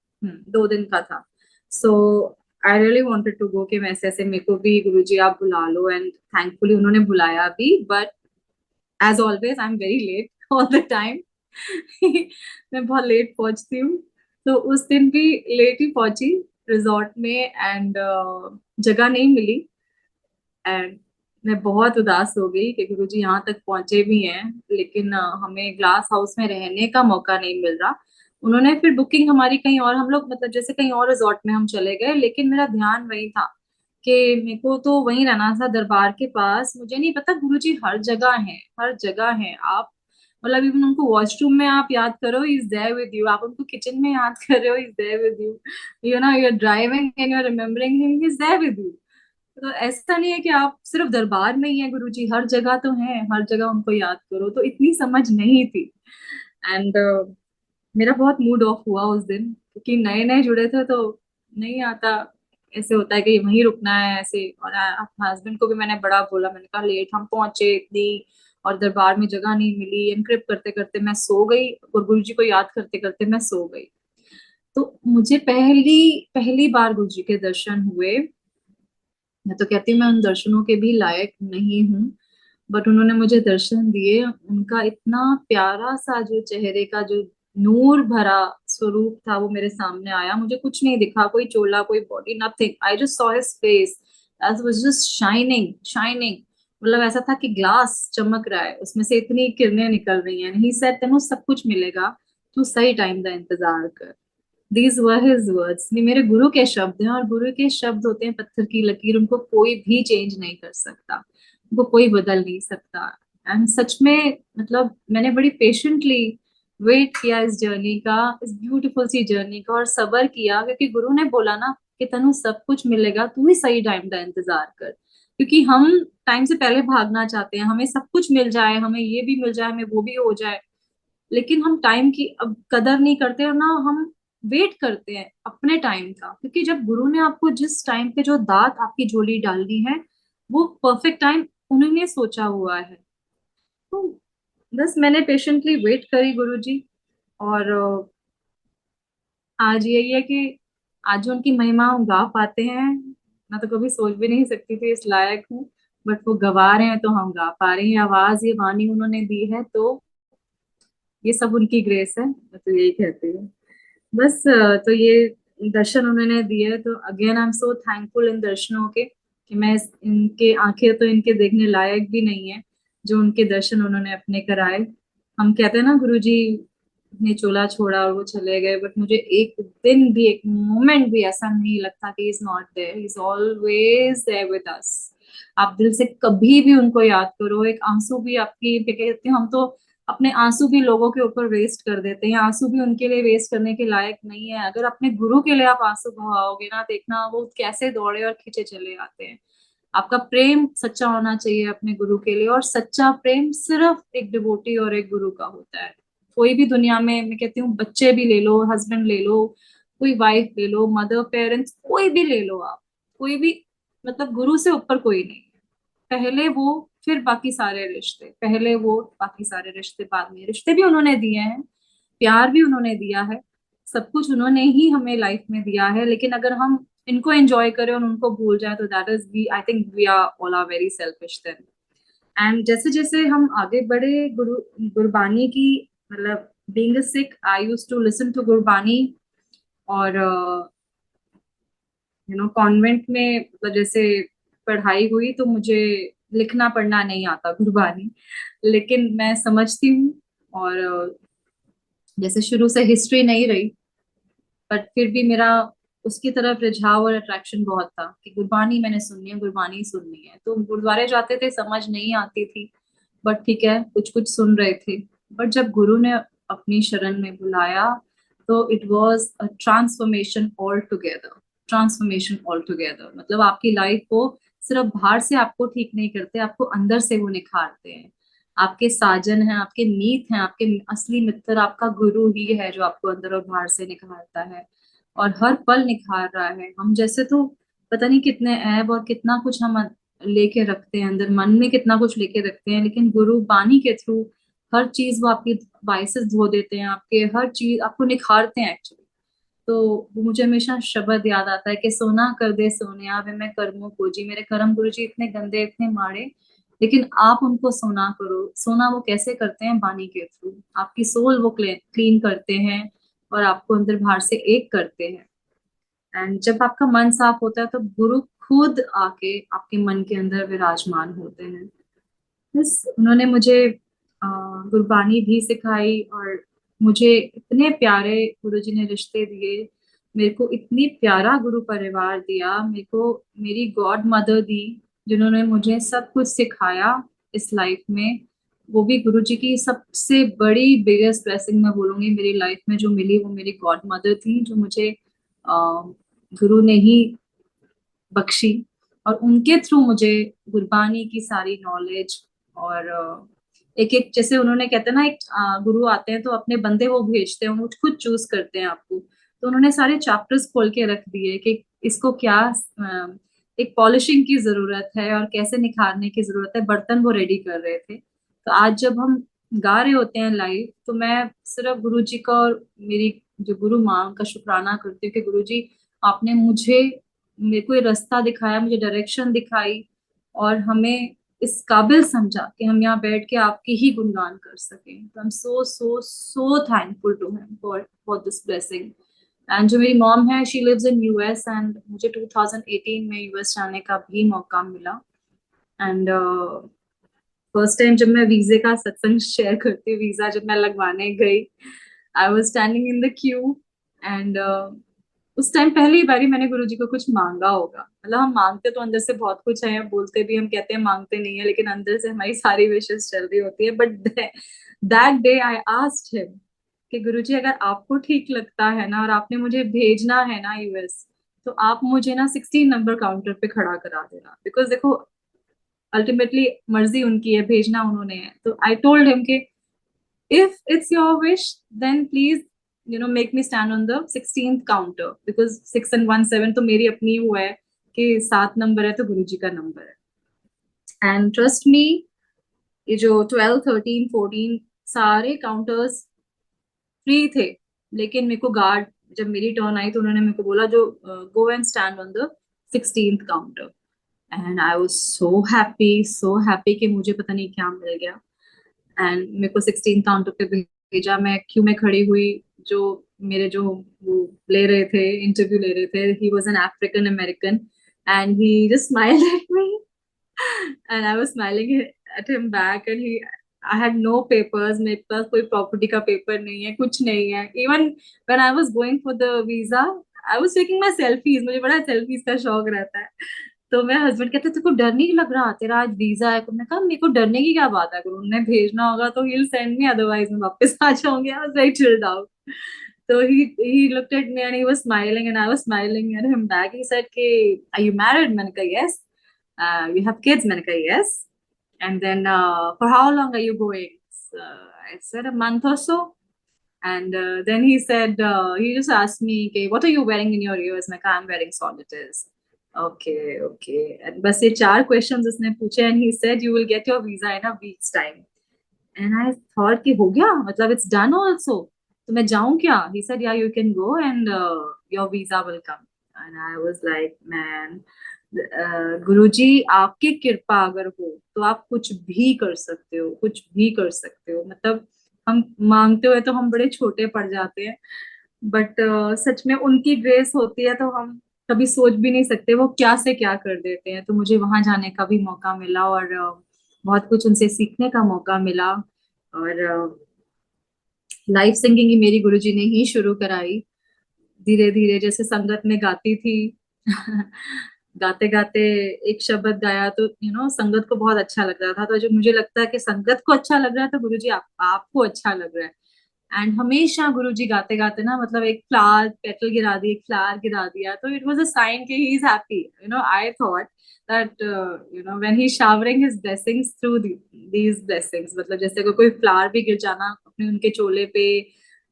2 दिन का था। So I really wanted to go, कि मैं ऐसे ऐसे, मेरे को भी गुरुजी आप बुला लो, एंड थैंकफुली उन्होंने बुलाया भी, but as always I am very late all the time. मैं बहुत लेट पहुंचती हूँ। तो उस दिन भी लेट ही पहुंची रिजॉर्ट में, एंड जगह नहीं मिली, एंड मैं बहुत उदास हो गई कि गुरुजी यहाँ तक पहुंचे भी हैं, लेकिन हमें ग्लास हाउस में रहने का मौका नहीं मिल रहा। उन्होंने फिर बुकिंग हमारी कहीं और, हम लोग मतलब जैसे कहीं और रिजॉर्ट में हम चले गए, लेकिन मेरा ध्यान वही था कि मेरे को तो वहीं रहना था दरबार के पास। मुझे नहीं पता, गुरुजी हर जगह है, हर जगह है। आप मतलब इवन उनको वॉशरूम में आप याद करो, इज देयर विद यू। आप उनको किचन में याद कर रहे हो, is there with you. You know, you are driving and you are remembering him, is there with you. तो ऐसा नहीं है कि आप सिर्फ दरबार में ही है गुरुजी, हर जगह तो है, हर जगह उनको याद करो। तो इतनी समझ नहीं थी, एंड मेरा बहुत मूड ऑफ हुआ उस दिन, क्योंकि नए नए जुड़े थे तो नहीं आता। ऐसे होता है कि वहीं रुकना है ऐसे। और हस्बैंड को भी मैंने बड़ा बोला, मैंने कहा लेट हम पहुंचे इतनी, और दरबार में जगह नहीं मिली, एनक्रिप्ट करते करते मैं सो गई, और गुरुजी को याद करते करते मैं सो गई। तो मुझे पहली पहली बार गुरुजी के दर्शन हुए। मैं तो कहती हूँ मैं उन दर्शनों के भी लायक नहीं हूँ, बट उन्होंने मुझे दर्शन दिए। उनका इतना प्यारा सा जो चेहरे का जो नूर भरा स्वरूप था, वो मेरे सामने आया। मुझे कुछ नहीं दिखा, कोई चोला, कोई body, nothing. I just saw his face, as was just shining shining. मतलब ऐसा था कि ग्लास चमक रहा है, उसमें से इतनी किरणें निकल रही हैं। ही सेड तेनू सब कुछ मिलेगा, तू सही टाइम का इंतजार कर। These were his words. ये मेरे गुरु के शब्द हैं, और गुरु के शब्द होते हैं पत्थर की लकीर, उनको कोई भी चेंज नहीं कर सकता, उनको कोई बदल नहीं सकता। एंड सच में मतलब मैंने बड़ी पेशेंटली वेट किया इस जर्नी का, इस ब्यूटीफुल सी जर्नी का, और सबर किया, क्योंकि गुरु ने बोला ना कि तनु सब कुछ मिलेगा, तू ही सही टाइम का इंतजार कर। क्योंकि हम टाइम से पहले भागना चाहते हैं, हमें सब कुछ मिल जाए, हमें ये भी मिल जाए, हमें वो भी हो जाए, लेकिन हम टाइम की अब कदर नहीं करते, और ना हम वेट करते हैं अपने टाइम का। क्योंकि जब गुरु ने आपको जिस टाइम पे जो दात आपकी झोली डालनी है, वो परफेक्ट टाइम उन्होंने सोचा हुआ है। तो बस मैंने पेशेंटली वेट करी गुरु जी, और आज यही है कि आज जो उनकी महिमा हम गा पाते हैं, मैं तो कभी सोच भी नहीं सकती थी इस लायक हूँ, बट वो गवा रहे हैं तो हम गा पा रहे हैं। आवाज, ये वाणी उन्होंने दी है, तो ये सब उनकी ग्रेस है, मैं तो यही कहती हूँ। बस तो ये दर्शन उन्होंने दिए, तो again I am so thankful इन दर्शनों के, कि मैं इनके आंखें तो इनके देखने लायक भी नहीं है, जो उनके दर्शन उन्होंने अपने कराए। हम कहते हैं ना गुरुजी ने चोला छोड़ा और वो चले गए, बट मुझे एक दिन भी, एक मोमेंट भी ऐसा नहीं लगता कि is not there, is always there with us. आप दिल से कभी भी उनको याद करो, एक आंसू भी आपकी, कहते हैं हम तो अपने आंसू भी लोगों के ऊपर वेस्ट कर देते हैं, आंसू भी उनके लिए वेस्ट करने के लायक नहीं है। अगर अपने गुरु के लिए आप आंसू बहाओगे ना, देखना वो कैसे दौड़े और खींचे चले आते हैं। आपका प्रेम सच्चा होना चाहिए अपने गुरु के लिए, और सच्चा प्रेम सिर्फ एक डिवोटी और एक गुरु का होता है। कोई भी दुनिया में, मैं कहती हूँ बच्चे भी ले लो, हस्बैंड ले लो, कोई वाइफ ले लो, मदर पेरेंट्स कोई भी ले लो आप, कोई भी, मतलब गुरु से ऊपर कोई नहीं। पहले वो, फिर बाकी सारे रिश्ते, पहले वो, बाकी सारे रिश्ते बाद में। रिश्ते भी उन्होंने दिए हैं, प्यार भी उन्होंने दिया है, सब कुछ उन्होंने ही हमें लाइफ में दिया है। लेकिन अगर हम इनको एंजॉय करें और उनको भूल जाए, तो that is we, I think we are all are very selfish then. And जैसे जैसे हम आगे बढ़े, गुरबानी की, मतलब being a Sikh, I used to listen to Gurbani. और कॉन्वेंट में मतलब जैसे पढ़ाई हुई, तो मुझे लिखना पढ़ना नहीं आता गुरबानी, लेकिन मैं समझती हूँ। और जैसे शुरू से हिस्ट्री नहीं रही, बट फिर भी मेरा उसकी तरफ रिझाव और अट्रैक्शन बहुत था कि गुरबानी मैंने सुननी है, गुरबानी ही सुननी है। तो गुरुद्वारे जाते थे, समझ नहीं आती थी, बट ठीक है, कुछ कुछ सुन रहे थे। बट जब गुरु ने अपनी शरण में बुलाया, तो it was a transformation all together. Transformation all together मतलब आपकी लाइफ को सिर्फ बाहर से आपको ठीक नहीं करते, आपको अंदर से वो निखारते हैं। आपके साजन हैं, आपके मीत हैं, आपके असली मित्र आपका गुरु ही है, जो आपको अंदर और बाहर से निखारता है और हर पल निखार रहा है। हम जैसे तो पता नहीं कितने ऐब और कितना कुछ हम लेके रखते हैं अंदर, मन में कितना कुछ लेके रखते हैं, लेकिन गुरु बानी के थ्रू हर चीज वो आपकी वाइसेस धो देते हैं, आपके हर चीज आपको निखारते हैं एक्चुअली। तो वो मुझे हमेशा शब्द याद आता है कि सोना कर दे सोनिया वे मैं कर्मों को जी, मेरे कर्म गुरु जी इतने गंदे इतने माड़े, लेकिन आप उनको सोना करो। सोना वो कैसे करते हैं? बानी के थ्रू आपकी सोल वो क्लीन करते हैं और आपको अंदर बाहर से एक करते हैं। एंड जब आपका मन साफ होता है तो गुरु खुद आके आपके मन के अंदर विराजमान होते हैं। बस उन्होंने मुझे गुरबानी भी सिखाई और मुझे इतने प्यारे गुरुजी ने रिश्ते दिए, मेरे को इतनी प्यारा गुरु परिवार दिया, मेरे को मेरी गॉड मदर दी, जिन्होंने मुझे सब कुछ सिखाया इस लाइफ में। वो भी गुरुजी की सबसे बड़ी बिगेस्ट ब्लेसिंग मैं बोलूंगी मेरी लाइफ में जो मिली, वो मेरी गॉड मदर थी, जो मुझे गुरु ने ही बख्शी। और उनके थ्रू मुझे गुरबानी की सारी नॉलेज और एक एक, जैसे उन्होंने कहते हैं ना, एक गुरु आते हैं तो अपने बंदे वो भेजते हैं, वो खुद चूज करते हैं आपको। तो उन्होंने सारे चैप्टर्स खोल के रख दिए कि इसको क्या एक पॉलिशिंग की जरूरत है और कैसे निखारने की जरूरत है, बर्तन वो रेडी कर रहे थे। तो आज जब हम गा रहे होते हैं लाइव, तो मैं सिर्फ गुरु जी का और मेरी जो गुरु माँ का शुक्राना करती हूँ कि गुरु जी आपने मुझे, मेरे को ये रास्ता दिखाया, मुझे डायरेक्शन दिखाई और हमें इस काबिल समझा कि हम यहाँ बैठ के आपकी ही गुणगान कर सकें। तो I am so so so thankful to him for for this blessing. And जो मेरी मॉम है, she lives in US, and मुझे 2018 में यूएस जाने का भी मौका मिला। एंड फर्स्ट टाइम जब मैं वीजे का सत्संग शेयर करती हूँ, वीजा जब मैं लगवाने गई, I was standing in the Q. And उस टाइम पहली बारी मैंने गुरुजी को कुछ मांगा होगा। मतलब हम मांगते तो अंदर से बहुत कुछ है, बोलते भी हम कहते हैं मांगते नहीं है, लेकिन अंदर से हमारी सारी विशेष चल रही होती है। But that day I asked him कि गुरुजी अगर आपको ठीक लगता है ना और आपने मुझे भेजना है ना यूएस, तो आप मुझे ना 16 नंबर काउंटर पे खड़ा करा देना, बिकॉज देखो अल्टीमेटली मर्जी उनकी है, भेजना उन्होंने है। तो आई टोल्ड हिम कि if it's your wish, then please make me stand on the 16th counter, because 6 and 1 7 तो मेरी अपनी वो है कि 7 नंबर है तो गुरुजी का नंबर है। एंड ट्रस्ट मी, ये जो 12 13 14 सारे काउंटर्स फ्री थे, लेकिन मेरे को गार्ड, जब मेरी टर्न आई तो उन्होंने मेरे को बोला जो go and stand on the 16th counter. And I was so happy कि मुझे पता नहीं क्या मिल गया। एंड मेरे को 16 काउंटर पे भेजा, मैं क्यू में खड़ी हुई। जो मेरे जो वो ले रहे थे, इंटरव्यू ले रहे थे, he was an African American, and he just smiled at me and I was smiling at him back. And he, I had no papers, मेरे पास कोई प्रॉपर्टी का पेपर नहीं है, कुछ नहीं है। Even when I was going for the visa, I was taking my selfies, मुझे बड़ा सेल्फीज का शौक रहता है। तो मेरे हस्बैंड कहते तेरे को डर नहीं लग रहा, तेरा आज वीजा है? तो मैं कहा मेरे को डरने की क्या बात है, अगर उन्होंने भेजना होगा तो he will send me, otherwise मैं वापस आ जाऊंगी। I was very chilled out. तो he looked at me and he was smiling and I was smiling at him back. He said कि are you married? मैंने कहा yes. You have kids? मैंने कहा yes. And then for how long are you going? I said a month or so. And then he said, he just asked me, okay, what are you wearing in your ears? मैं कहा I'm wearing solitaires. Okay, okay. And बस ये 4 questions उसने पूछे and he said you will get your visa in a week's time. And I thought कि हो गया, मतलब it's done also. तो मैं जाऊँ क्या? He said yeah, you can go and your visa will come. And I was like, man, गुरुजी आपकी कृपा अगर हो तो आप कुछ भी कर सकते हो, कुछ भी कर सकते हो। मतलब हम मांगते हुए तो हम बड़े छोटे पड़ जाते हैं, बट सच में उनकी ग्रेस होती है तो हम कभी सोच भी नहीं सकते वो क्या से क्या कर देते हैं। तो मुझे वहां जाने का भी मौका मिला और बहुत कुछ उनसे सीखने का मौका मिला। और लाइव सिंगिंग ही मेरी गुरुजी ने ही शुरू कराई, धीरे धीरे जैसे संगत में गाती थी। गाते गाते एक शब्द गाया तो संगत को बहुत अच्छा लग रहा था। तो जब मुझे लगता है कि संगत को अच्छा लग रहा है तो गुरुजी आपको अच्छा लग रहा है। एंड हमेशा गुरुजी गाते गाते ना, मतलब एक फ्लावर पेटल गिरा दी, एक फ्लावर गिरा दिया, तो इट वाज अ साइन कि he is happy. I thought that when he showering his blessings through these blessings, मतलब जैसे कोई फ्लावर भी गिर जाना अपने उनके चोले पे,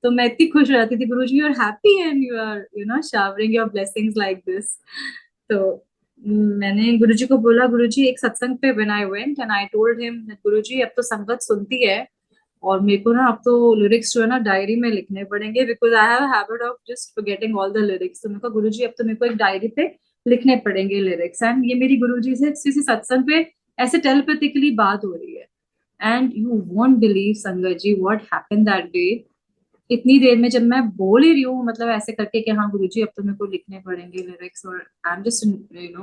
तो मैं इतनी खुश हो जाती थी, Guruji you are happy and you are showering your blessings like this. तो मैंने गुरुजी को बोला, गुरुजी एक सत्संग पे when I went and I told him, Guruji अब तो संगत सुनती है और मेरे को ना अब तो लिरिक्स जो है ना डायरी में लिखने पड़ेंगे, because I have habit of just forgetting all the lyrics. तो मेरे को गुरुजी अब तो मेरे को एक डायरी पे लिखने पड़ेंगे लिरिक्स। एंड ये मेरी गुरुजी से किसी सत्संग पे ऐसे टेलीपैथिकली बात हो रही है। एंड यू वोंट बिलीव संगत जी व्हाट हैपेंड दैट डे। इतनी देर में जब मैं बोल ही रही हूँ, मतलब ऐसे करके कि हाँ गुरुजी अब तो मेरे को लिखने पड़ेंगे लिरिक्स, और I am just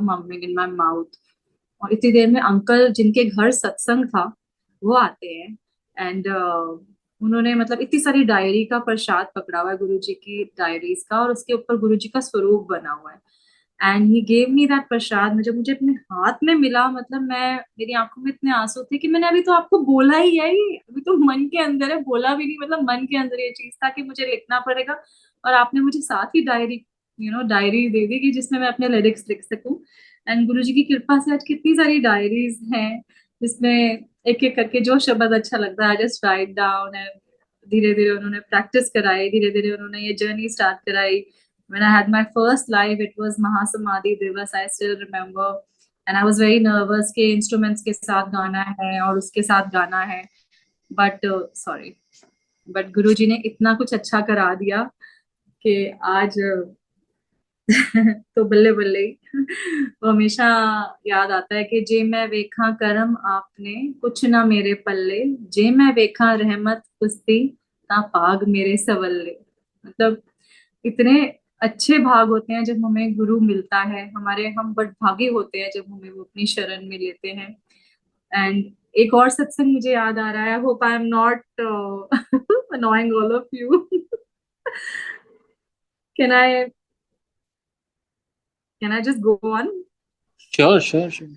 mumming in my mouth, और इतनी देर में अंकल जिनके घर सत्संग था वो आते हैं। एंड उन्होंने मतलब इतनी सारी डायरी का प्रसाद पकड़ा हुआ है, गुरुजी की डायरीज का, और उसके ऊपर गुरुजी का स्वरूप बना हुआ है। And he gave me that prasad. में जब मुझे अपने हाथ में मिला, मतलब मैं, मेरी आंखों में इतने आंसू थे कि मैंने अभी तो आपको बोला ही है, ये अभी तो मन के अंदर है, बोला भी नहीं, मतलब मन के अंदर ये चीज था कि मुझे लिखना पड़ेगा, और आपने मुझे साथ ही डायरी डायरी दे दी कि जिसमें मैं अपने लिरिक्स लिख सकूं। एंड गुरुजी की कृपा से आज कितनी सारी डायरीज हैं जिसमें एक एक करके जो शब्द अच्छा लगता है जस्ट राइट डाउन। एंड धीरे धीरे उन्होंने प्रैक्टिस कराई, धीरे धीरे उन्होंने ये जर्नी स्टार्ट कराई। When I had my first live, it was Mahasamadhi Divas, I still remember. And I was very nervous कि instruments के साथ गाना है और उसके साथ गाना है, but sorry, but गुरुजी ने इतना कुछ अच्छा करा दिया कि आज तो बल्ले बल्ले ही। वो हमेशा याद आता है कि जे मैं वेखा करम आपने कुछ ना मेरे पल्ले, जे मैं वेखा रहमत कुस्ती ता पाग मेरे सवल्ले। मतलब इतने अच्छे भाग होते हैं जब हमें गुरु मिलता है, हमारे हम बड़ भागी होते हैं जब हमें वो अपनी शरण में लेते हैं। एंड एक और सत्संग मुझे याद आ रहा है, hope I am not annoying all of you. Can I can I just go on? Sure, sure, sure.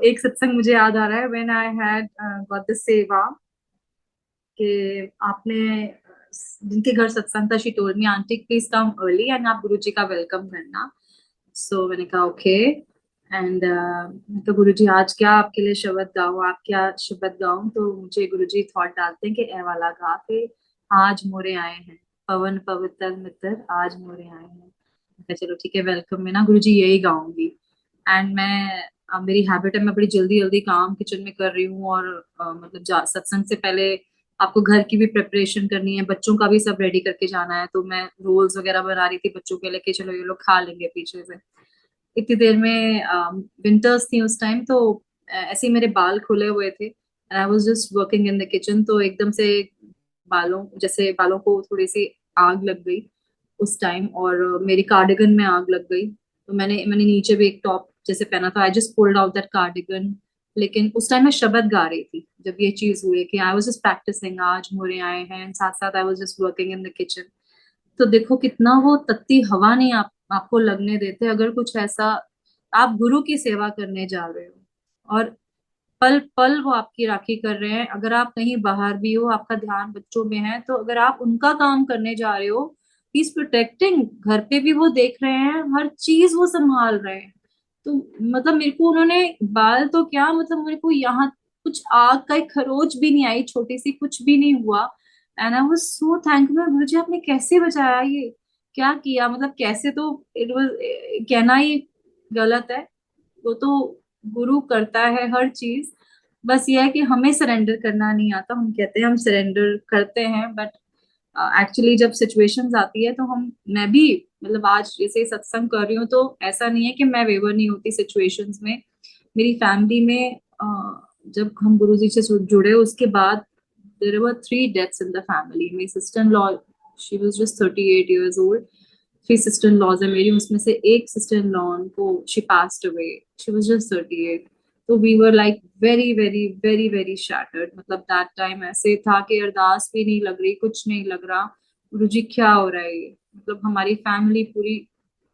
एक सत्संग मुझे याद आ रहा है, when I had got the सेवा, कि आपने जिनके घर सत्संग था, she told me aunty please come early and आप गुरुजी का वेलकम करना। सो मैंने कहा ओके। एंड तो गुरुजी आज क्या आपके लिए शब्द गाऊं, आप क्या शब्द गाऊं? तो मुझे गुरुजी थॉट डालते हैं कि ए वाला गा के, आज मोरे आए हैं पवन पवित्र मित्र, आज मोरे आए हैं। मैं कहा, चलो ठीक है, वेलकम में ना गुरुजी यही गाऊंगी। एंड मैं मेरी हैबिट है, मैं बड़ी जल्दी जल्दी काम किचन में कर रही हूँ, और मतलब सत्संग से पहले आपको घर की भी प्रिपरेशन करनी है, बच्चों का भी सब रेडी करके जाना है, तो मैं रोल्स वगैरह बना रही थी बच्चों के लिए कि चलो ये लोग खा लेंगे पीछे से। इतनी देर में विंटर्स थी उस टाइम, तो ऐसे ही मेरे बाल खुले हुए थे, I was just working in the kitchen, तो एकदम से बालों को थोड़ी सी आग लग गई उस टाइम, और मेरी कार्डिगन में आग लग गई। तो मैंने मैंने नीचे भी एक टॉप जैसे पहना था, I just pulled out that cardigan. लेकिन उस टाइम मैं शब्द गा रही थी जब ये चीज हुई, कि आई वाज जस्ट प्रैक्टिसिंग, आज मोरे आए हैं, साथ साथ I was just working in the kitchen. तो देखो कितना वो तत्ती हवा नहीं आपको लगने देते, अगर कुछ ऐसा आप गुरु की सेवा करने जा रहे हो, और पल पल वो आपकी राखी कर रहे हैं। अगर आप कहीं बाहर भी हो, आपका ध्यान बच्चों में है, तो अगर आप उनका काम करने जा रहे हो, ही इज प्रोटेक्टिंग, घर पे भी वो देख रहे हैं, हर चीज वो संभाल रहे हैं। तो मतलब मेरे को उन्होंने बाल तो क्या, मतलब मेरे को यहाँ कुछ आग का एक खरोच भी नहीं आई, छोटी सी कुछ भी नहीं हुआ। And I was so thankful, Guruji आपने कैसे बचाया, ये क्या किया, मतलब कैसे, तो इट वाज, कहना ही गलत है, वो तो गुरु करता है हर चीज। बस ये है कि हमें सरेंडर करना नहीं आता, हम कहते हैं हम सरेंडर करते हैं, बट एक्चुअली जब सिचुएशंस आती है तो हम, मैं भी मतलब आज जैसे सत्संग कर रही हूँ, तो ऐसा नहीं है कि मैं वेवर नहीं होती सिचुएशंस में। मेरी फैमिली में जब हम गुरुजी से जुड़े उसके बाद, there were 3 deaths in the family. मेरी sister in law, she was just 38 years old। 3 sister-in-laws है मेरी, उसमें से एक सिस्टर इन लॉ को she passed away, she was just 38। तो we were like very very very very shattered, मतलब that time ऐसे था कि अरदास भी नहीं लग रही, कुछ नहीं लग रहा, गुरुजी क्या हो रहा है ये, मतलब हमारी फैमिली पूरी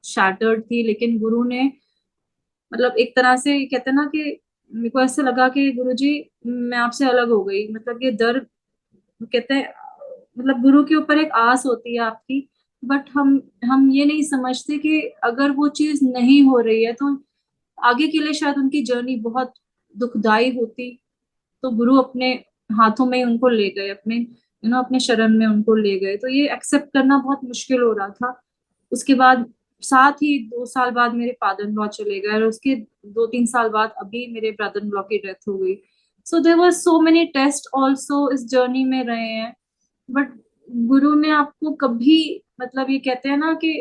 शैटर्ड थी। लेकिन गुरु ने, मतलब एक तरह से कहते हैं ना कि मेरे को ऐसे लगा कि गुरुजी मैं आपसे अलग हो गई, मतलब ये दर्द, कहते हैं मतलब गुरु के ऊपर एक आस होती है आपकी, बट हम ये नहीं समझते कि अगर वो चीज नहीं हो रही है तो आगे के लिए शायद उनकी जर्नी बहुत दुखदाई होती। तो गुरु अपने हाथों में ही उनको ले गए, अपने अपने शरण में उनको ले गए, तो ये एक्सेप्ट करना बहुत मुश्किल हो रहा था। उसके बाद साथ ही 2 साल बाद मेरे फादर इन लॉ चले गए, और उसके 2-3 साल बाद अभी मेरे ब्रदर इन लॉ की डेथ हो गई। So there were so many test also इस जर्नी में रहे हैं, बट गुरु ने आपको कभी मतलब ये कहते हैं ना कि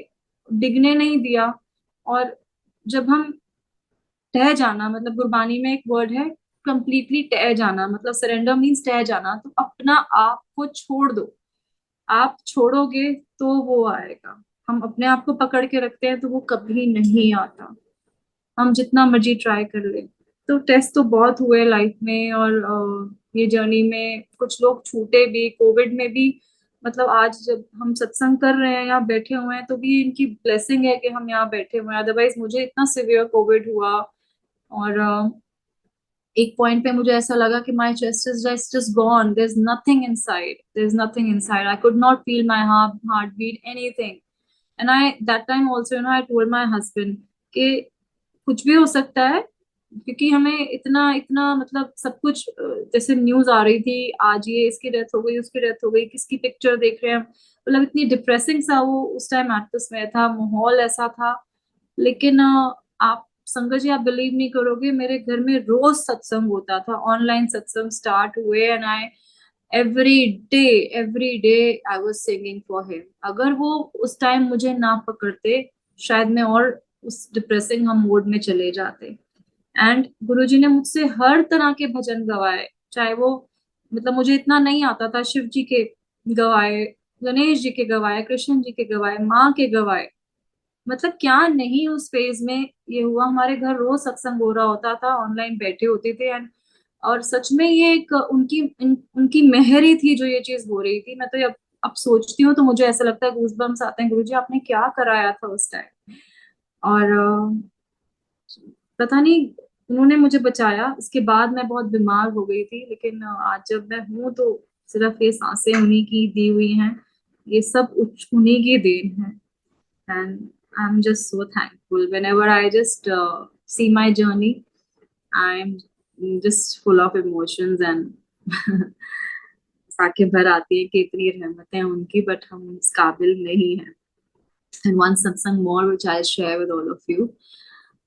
डिगने नहीं दिया। और जब हम टह जाना, मतलब गुरबानी में एक वर्ड है कंप्लीटली टह जाना, मतलब सरेंडर मीन्स टह जाना, तो अपना आप को छोड़ दो। आप छोड़ोगे तो वो आएगा। हम अपने आप को पकड़ के रखते हैं तो वो कभी नहीं आता, हम जितना मर्जी ट्राई कर ले। तो टेस्ट तो बहुत हुए लाइफ में, और ये जर्नी में कुछ लोग छूटे भी कोविड में भी। मतलब आज जब हम सत्संग कर रहे हैं, यहाँ बैठे हुए हैं, तो भी इनकी ब्लेसिंग है कि हम यहाँ बैठे हुए हैं, अदरवाइज मुझे इतना सिवियर कोविड हुआ। और एक पॉइंट पे मुझे ऐसा लगा कि my chest is just gone, there is nothing inside, there is nothing inside, I could not feel my heart beat anything. And I that time also I told my husband कि कुछ भी हो सकता है, क्योंकि हमें इतना इतना मतलब सब कुछ जैसे न्यूज आ रही थी, आज ये इसकी डेथ हो गई, उसकी डेथ हो गई, किसकी पिक्चर देख रहे हैं, मतलब इतनी डिप्रेसिंग सा वो उस टाइम एटमॉस्फेयर था, माहौल ऐसा था। लेकिन आप संगत जी, आप बिलीव नहीं करोगे, मेरे घर में रोज सत्संग होता था, ऑनलाइन सत्संग स्टार्ट हुए, and I every day every day I was singing for him. अगर वो उस टाइम मुझे ना पकड़ते, शायद मैं और उस डिप्रेसिंग हम मोड में चले जाते। एंड गुरुजी ने मुझसे हर तरह के भजन गवाए, चाहे वो मतलब मुझे इतना नहीं आता था, शिव जी के गवाए, गणेश जी के गवाए, कृष्ण जी के गवाए, माँ के गवाए, मतलब क्या नहीं उस फेज में ये हुआ। हमारे घर रोज सत्संग हो रहा होता था, ऑनलाइन बैठे होते थे, एंड और सच में ये एक उनकी मेहर ही थी जो ये चीज हो रही थी। मैं तो अब सोचती हूँ तो मुझे ऐसा लगता है, गूजबम्स आते हैं, गुरुजी आपने क्या कराया था उस टाइम। और पता नहीं, उन्होंने मुझे बचाया। इसके बाद मैं बहुत बीमार हो गई थी, लेकिन आज जब मैं हूँ तो सिर्फ ये सांसें उन्हीं की दी हुई हैं, ये सब उन्हीं की देन है। And I'm just so thankful. Whenever I just see my journey, I'm just full of emotions, and आंखें भर आती है कि इतनी रहमतें हैं उनकी, बट हम इस काबिल नहीं हैं। And one satsang more which I'll share with all of you.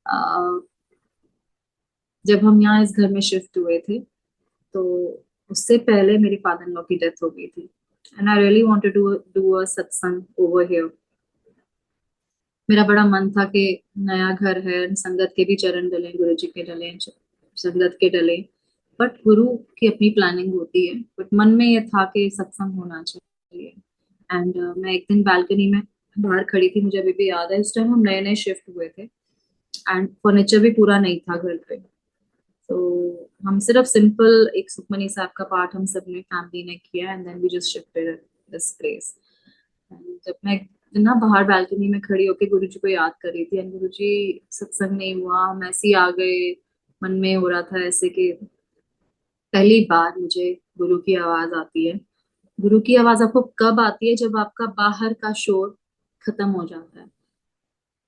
Uh, जब हम यहाँ इस घर में शिफ्ट हुए थे, तो उससे पहले मेरी फादर इन लॉ की डेथ हो गई थी, and I really wanted to do a satsang over here. मेरा बड़ा मन था कि नया घर है, संगत के भी चरण डले, गुरु जी के डले, संगत के डले, बट गुरु की अपनी प्लानिंग होती है। बट मन में ये था कि सत्संग होना चाहिए। एंड मैं एक दिन बालकनी में बाहर खड़ी थी, मुझे अभी भी याद है, उस टाइम हम नए नए शिफ्ट हुए थे, एंड फर्नीचर भी पूरा नहीं था घर पे। तो हम सिर्फ सिंपल एक सुखमनी साहब का पाठ हम सब ने फैमिली ने किया, and then we just shifted this place. जब मैं ना बाहर बालकनी में खड़ी होकर गुरु जी को याद कर रही थी, एंड गुरु जी सत्संग नहीं हुआ, हम ऐसे ही आ गए, मन में हो रहा था ऐसे कि पहली बार मुझे गुरु की आवाज आती है। गुरु की आवाज आपको कब आती है? जब आपका बाहर का शोर खत्म हो जाता है,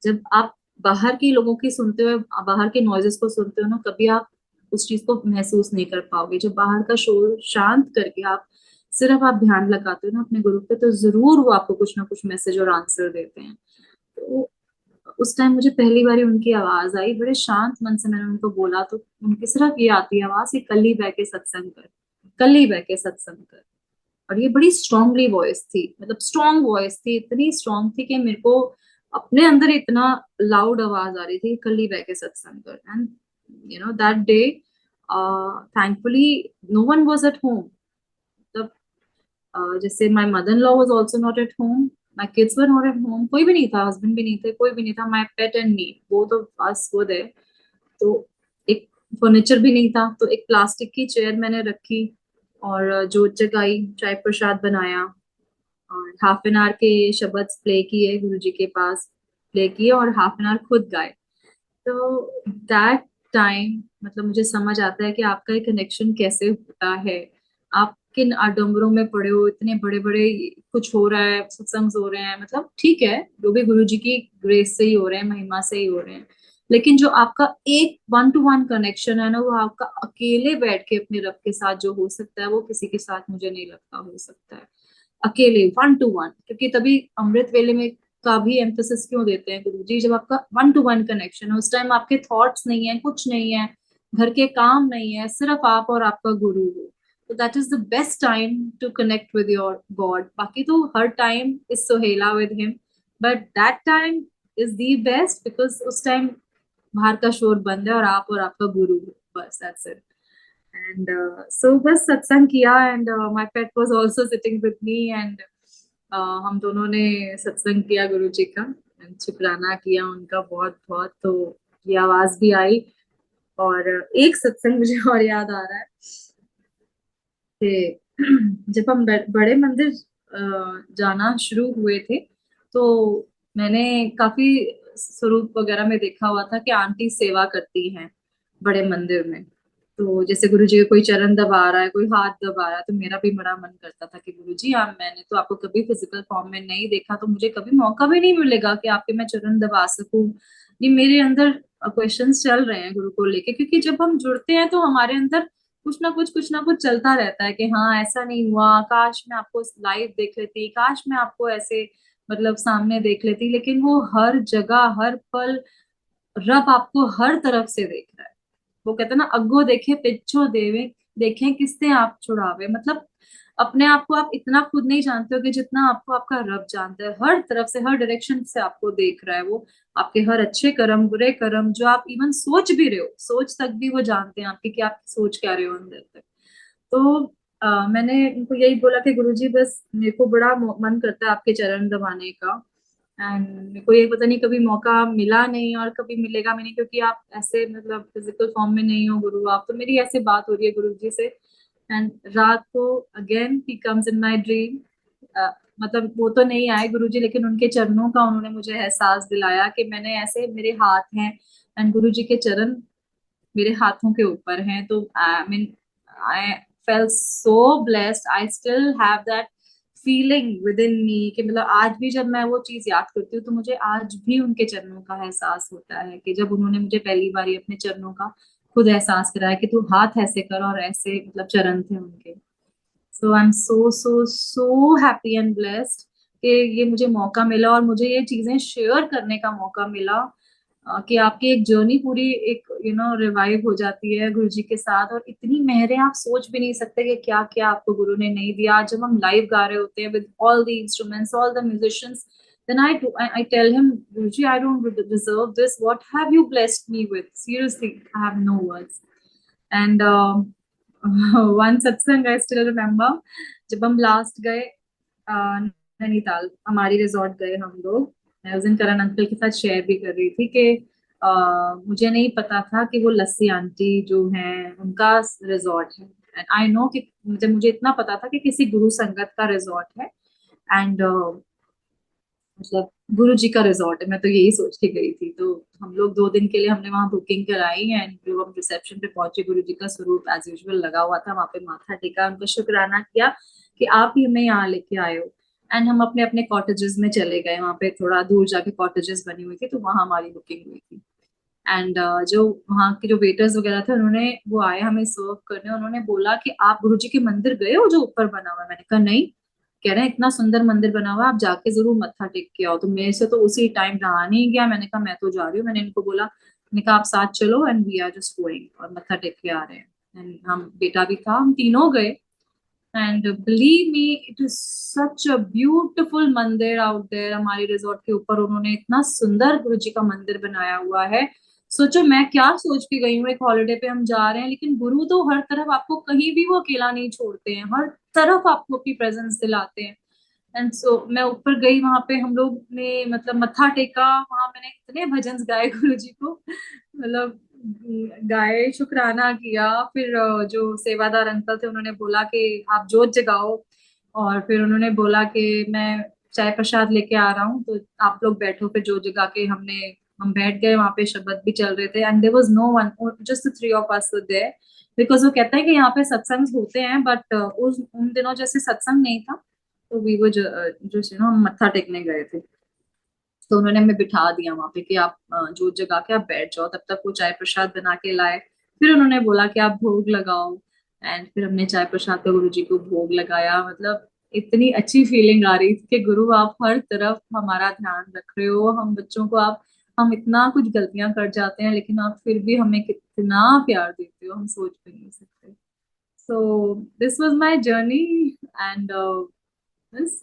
जब आप बाहर के लोगों की सुनते हो, बाहर के नॉइजेस को सुनते हो ना, कभी आप उस चीज को महसूस नहीं कर पाओगे। जब बाहर का शोर शांत करके आप सिर्फ आप ध्यान लगाते हो ना अपने गुरु पे, तो जरूर वो आपको कुछ ना कुछ मैसेज और आंसर देते हैं। तो उस टाइम मुझे पहली बार उनकी आवाज आई, बड़े शांत मन से मैंने उनको बोला, तो उनकी सिर्फ ये आती है आवाज कि कल ही बह के सत्संग कर, कल ही बह के सत्संग कर। और ये बड़ी स्ट्रांगली वॉइस थी, मतलब स्ट्रांग वॉइस थी, इतनी स्ट्रांग थी कि मेरे को अपने अंदर इतना लाउड आवाज आ रही थी, कल ही बह के सत्संग कर। And that day thankfully no one was at home. मतलब जैसे my mother in law was also not at home, my kids were not at home, कोई भी नहीं था, हस्बैंड भी नहीं थे, कोई भी नहीं था, my pet and me, both of us were there. तो एक फर्नीचर भी नहीं था, तो एक प्लास्टिक की चेयर मैंने रखी, और जोत जगाई, चाय प्रसाद बनाया, और हाफ एन आवर के शब्द प्ले किए गुरु जी के पास, प्ले किए, और हाफ एन आवर खुद गाए। तो दैट टाइम मतलब मुझे समझ आता है कि आपका एक कनेक्शन कैसे होता है। आप किन आडंबरों में पड़े हो, इतने बड़े बड़े कुछ हो रहा है, सत्संग हो रहे हैं, मतलब ठीक है, जो भी गुरु जी की ग्रेस से ही हो रहे हैं, महिमा से ही हो रहे हैं, लेकिन जो आपका एक वन टू वन कनेक्शन है ना, वो आपका अकेले बैठ के अपने रब के साथ जो हो सकता है, वो किसी के साथ मुझे नहीं लगता हो सकता है, अकेले वन टू वन। क्योंकि तभी अमृत वेले में का भी एम्फेसिस क्यों देते हैं गुरु जी, जब आपका वन टू वन कनेक्शन है, उस टाइम आपके थॉट्स नहीं है, कुछ नहीं है, घर के काम नहीं है, सिर्फ आप और आपका गुरु हो, तो that is the best time to connect with your God. बाकी तो हर टाइम इज सोहेला with him, but that time is the best, because उस टाइम बाहर का शोर बंद है और आप और आपका गुरु हो, बस दैट्स इट। एंड सो बस सत्संग किया, and my pet was also sitting with me, and हम दोनों ने सत्संग किया गुरु जी का, and शुक्राना किया उनका बहुत बहुत। तो ये आवाज भी आई। और एक सत्संग मुझे और याद आ रहा है कि जब हम बड़े मंदिर जाना शुरू हुए थे, तो मैंने काफी स्वरूप वगैरह में देखा हुआ था कि आंटी सेवा करती हैं बड़े मंदिर में। तो जैसे गुरु जी का कोई चरण दबा रहा है, कोई हाथ दबा रहा है, तो मेरा भी बड़ा मन करता था कि गुरु जी, आप, मैंने तो आपको कभी फिजिकल फॉर्म में नहीं देखा, तो मुझे कभी मौका भी नहीं मिलेगा कि आपके मैं चरण दबा सकूं। ये मेरे अंदर क्वेश्चंस चल रहे हैं गुरु को लेके, क्योंकि जब हम जुड़ते हैं तो हमारे अंदर कुछ ना कुछ चलता रहता है कि हाँ ऐसा नहीं हुआ, काश मैं आपको लाइव देख लेती, काश मैं आपको ऐसे मतलब सामने देख लेती। लेकिन वो हर जगह हर पल रब आपको हर तरफ से देख रहा है। वो कहते हैं ना, अग्गो देखे पिछो देवे, देखें किससे आप छुड़ावे। मतलब अपने आप को आप इतना खुद नहीं जानते हो कि जितना आपको आपका रब जानता है, हर तरफ से हर डायरेक्शन से आपको देख रहा है वो। आपके हर अच्छे कर्म बुरे कर्म जो आप इवन सोच भी रहे हो, सोच तक भी वो जानते हैं आपकी कि आप सोच क्या रहे हो अंदर तक। तो मैंने उनको यही बोला कि गुरुजी बस मेरे को बड़ा मन करता है आपके चरण दबाने का, एंड मेरे को ये पता नहीं कभी मौका मिला नहीं और कभी मिलेगा भी नहीं, क्योंकि आप ऐसे मतलब फिजिकल फॉर्म में नहीं हो गुरु आप। तो मेरी ऐसे बात हो रही है गुरु जी से, एंड रात को again he comes in my dream. मतलब वो तो नहीं आए गुरु जी, लेकिन उनके चरणों का उन्होंने मुझे एहसास दिलाया कि मैंने ऐसे, मेरे हाथ हैं एंड गुरु जी के चरण मेरे हाथों के ऊपर हैं। तो I mean I felt so blessed, I still have that feeling within me कि मतलब आज भी जब मैं वो चीज याद करती हूँ तो मुझे आज भी उनके चरणों का एहसास होता है, कि जब उन्होंने मुझे पहली बार अपने चरणों का खुद एहसास कराया कि तू हाथ ऐसे कर, और ऐसे मतलब चरण थे उनके। So I am so so so happy and blessed कि ये मुझे मौका मिला और मुझे ये चीजें शेयर करने का मौका मिला, कि आपकी एक जर्नी पूरी एक रिवाइव हो जाती है गुरु जी के साथ। और इतनी मेहरें आप सोच भी नहीं सकते कि क्या क्या आपको गुरु ने नहीं दिया। आज जब हम लाइव गा रहे होते हैं with all the instruments, all the musicians, then I tell him, Guruji, I don't deserve this. What have you blessed me with? Seriously, I have no words. And one satsang I still remember, जब हम last गए नैनीताल, हमारी resort गए हम लोग। मैं उस दिन करण अंकल के साथ शेयर भी कर रही थी कि मुझे नहीं पता था कि वो लस्सी आंटी जो है उनका रिजॉर्ट है। एंड आई नो कि मुझे इतना पता था कि किसी गुरु संगत का रिजॉर्ट है, एंड मतलब गुरु जी का रिजॉर्ट है, मैं तो यही सोच के गई थी। तो हम लोग 2 दिन के लिए हमने वहां बुकिंग कराई, एंड जब हम रिसेप्शन पे पहुंचे गुरु जी का स्वरूप एज यूजुअल लगा हुआ था, वहां पे माथा टेका, उनका शुक्राना किया कि आप ही हमें यहाँ लेके आए हो। एंड हम अपने अपने कॉटेजेस में चले गए, वहां पे थोड़ा दूर जाके कॉटेजेस बनी हुई थी, तो वहां हमारी बुकिंग हुई थी। एंड जो वहाँ के जो वेटर्स वगैरह थे, उन्होंने वो आए हमें सर्व करने, उन्होंने बोला कि आप गुरु जी के मंदिर गए हो जो ऊपर बना हुआ है? मैंने कहा नहीं। कह रहे हैं इतना सुंदर मंदिर बना हुआ है, आप जाके जरूर मत्था टेक के आओ। तो मेरे से तो उसी टाइम रहा नहीं गया, मैंने कहा मैं तो जा रही हूँ। मैंने इनको बोला, मैंने कहा आप साथ चलो, and we are just going, और मत्था टेक के आ रहे हैं। एंड हम, बेटा भी था, हम तीनों गए। And believe me, it is such a beautiful मंदिर आउट देयर। हमारे रिजॉर्ट के ऊपर उन्होंने इतना सुंदर गुरु जी का मंदिर बनाया हुआ है। सोचो मैं क्या सोच के गई हूँ, एक हॉलिडे पे हम जा रहे हैं, लेकिन गुरु तो हर तरफ आपको, कहीं भी वो अकेला नहीं छोड़ते हैं, हर तरफ आपको अपनी प्रेजेंस दिलाते हैं। एंड सो मैं ऊपर गई, वहां पे हम लोग ने मतलब मत्था टेका, वहां मैंने इतने भजन गाए गुरु जी को, मतलब गाए, शुक्राना किया। फिर जो सेवादार अंकल थे उन्होंने बोला कि आप जोत जगाओ, और फिर उन्होंने बोला कि मैं चाय प्रसाद लेके आ रहा हूँ, तो आप लोग बैठो। फिर जोत जगा के हमने हम बैठ गए, वहां पे शब्द भी चल रहे थे and there was no one, just the three of us were there, because वो कहता है कि यहाँ पे सत्संग होते हैं बट उस उन दिनों जैसे सत्संग नहीं था, तो वी वो जो हम मत्था टेकने गए थे। तो उन्होंने हमें बिठा दिया वहां पे कि आप जोत जगा के आप बैठ जाओ, तब तक वो चाय प्रसाद बना के लाए। फिर उन्होंने बोला कि आप भोग लगाओ, एंड फिर हमने चाय प्रसाद का गुरु जी को भोग लगाया। मतलब इतनी अच्छी फीलिंग आ रही थी कि गुरु आप हर तरफ हमारा ध्यान रख रहे हो, हम बच्चों को आप, हम इतना कुछ गलतियां कर जाते हैं लेकिन आप फिर भी हमें कितना प्यार देते हो, हम सोच भी नहीं सकते। So this was my journey and बस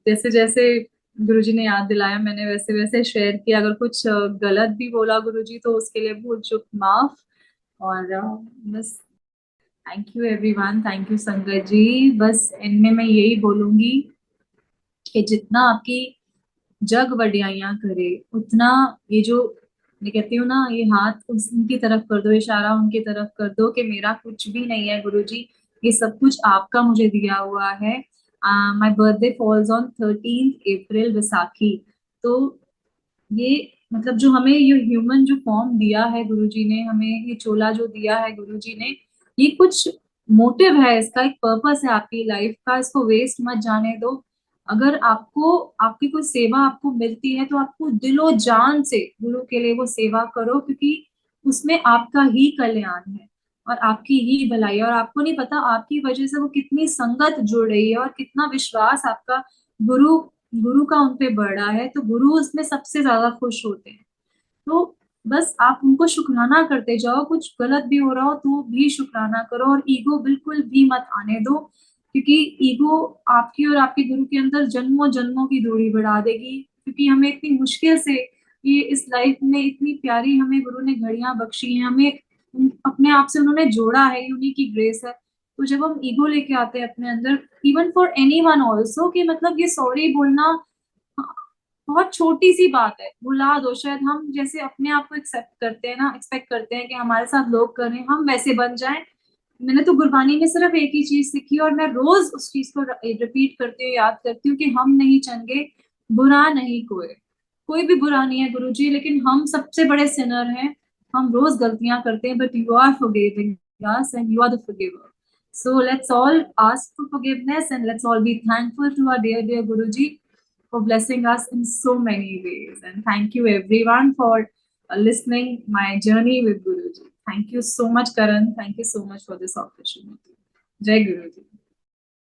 जैसे जैसे गुरुजी ने याद दिलाया मैंने वैसे वैसे शेयर किया। अगर कुछ गलत भी बोला गुरुजी तो उसके लिए भूल चूक माफ। और बस thank you everyone, thank you संगत जी। बस इनमें मैं यही बोलूंगी कि जितना आपकी जग वड्याइयां करे उतना, ये जो मैं कहती हूँ ना, ये हाथ उनकी तरफ कर दो, इशारा उनकी तरफ कर दो कि मेरा कुछ भी नहीं है गुरुजी, ये सब कुछ आपका मुझे दिया हुआ है। माय बर्थडे फॉल्स ऑन 13 अप्रैल, विसाखी। तो ये मतलब जो हमें ये ह्यूमन जो फॉर्म दिया है गुरुजी ने, हमें ये चोला जो दिया है गुरुजी ने, ये कुछ मोटिव है, इसका एक पर्पस है आपकी लाइफ का, इसको वेस्ट मत जाने दो। अगर आपको आपकी कोई सेवा आपको मिलती है तो आपको दिलो जान से गुरु के लिए वो सेवा करो, क्योंकि उसमें आपका ही कल्याण है और आपकी ही भलाई है। और आपको नहीं पता आपकी वजह से वो कितनी संगत जुड़ रही है और कितना विश्वास आपका गुरु गुरु का उन पे बढ़ रहा है, तो गुरु उसमें सबसे ज्यादा खुश होते हैं। तो बस आप उनको शुक्राना करते जाओ, कुछ गलत भी हो रहा हो तो भी शुक्राना करो, और ईगो बिल्कुल भी मत आने दो, क्योंकि ईगो आपकी और आपके गुरु के अंदर जन्मों जन्मों की दूरी बढ़ा देगी। क्योंकि हमें इतनी मुश्किल से ये इस लाइफ में इतनी प्यारी हमें गुरु ने घड़ियां बख्शी हैं, हमें अपने आप से उन्होंने जोड़ा है, ये उन्हीं की ग्रेस है। तो जब हम ईगो लेके आते हैं अपने अंदर, even for any one also, कि मतलब ये सॉरी बोलना बहुत छोटी सी बात है, भुला दो। शायद हम जैसे अपने आप को एक्सेप्ट करते हैं ना, एक्सपेक्ट करते हैं कि हमारे साथ लोग कर रहे हैं हम वैसे बन जाएं। मैंने तो गुरबानी में सिर्फ एक ही चीज सीखी और मैं रोज उस चीज को रिपीट करती हूँ, याद करती हूँ कि हम नहीं चंगे, बुरा नहीं कोई, कोई भी बुरा नहीं है गुरु जी, लेकिन हम सबसे बड़े सिनर हैं। हम रोज गलतियां करते हैं but you are forgiving us and you are the forgiver. So let's all ask for forgiveness and let's all be thankful to our dear dear Guruji for blessing us in so many ways. And thank you everyone for listening my journey with Guruji. Thank you so much, Karan. Thank you so much for this opportunity. Jai Guruji.